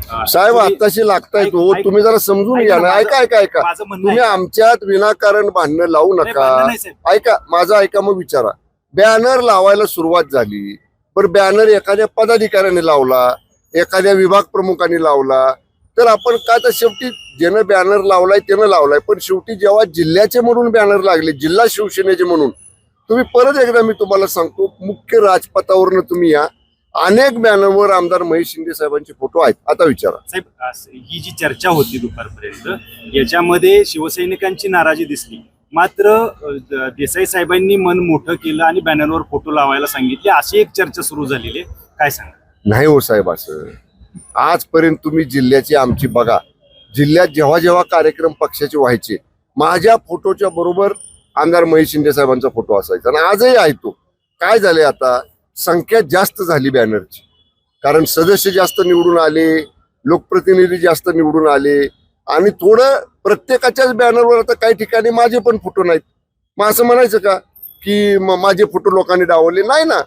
साहेब आत्ताशी लागताय तो तुम्ही जरा समजून घ्या ना. ऐका ऐका ऐका तुम्ही आमच्यात विनाकारण भांडणं लावू नका. ऐका माझं ऐका मग विचारा. बॅनर लावायला सुरुवात झाली पण बॅनर एखाद्या पदाधिकाऱ्याने लावला, एखाद्या विभाग प्रमुखाने लावला, तर आपण काय तर शेवटी ज्यानं बॅनर लावलाय त्यानं लावलाय. पण शेवटी जेव्हा जिल्ह्याचे म्हणून बॅनर लागले, जिल्हा शिवसेनेचे म्हणून, तुम्ही परत एकदा मी तुम्हाला सांगतो, मुख्य राजपथावरनं तुम्ही या, अनेक बॅनरवर आमदार महेश शिंदे साहेबांचे फोटो आहेत. आता विचारा साहेब, ही जी चर्चा होती दुपारपर्यंत याच्यामध्ये शिवसैनिकांची नाराजी दिसली, मात्र देसाई साहेबांनी मन मोठं केलं आणि बॅनरवर फोटो लावायला सांगितले, अशी एक चर्चा सुरू झालेली आहे. काय सांगा? नाही हो साहेब, असं आजपर्यंत तुम्ही जिल्ह्याची आमची बघा, जिल्ह्यात जेव्हा जेव्हा कार्यक्रम पक्षाचे व्हायचे माझ्या फोटोच्या बरोबर आमदार महेश शिंदे साहेबांचा फोटो असायचा आणि आजही आहे तो. काय झाले आता संख्या जास्त झाली बॅनरची, कारण सदस्य जास्त निवडून आले, लोकप्रतिनिधी जास्त निवडून आले आणि थोडं प्रत्येकाच्याच बॅनरवर आता काही ठिकाणी माझे पण फोटो नाहीत. मग असं म्हणायचं का की माझे फोटो लोकांनी डावलले? नाही ना.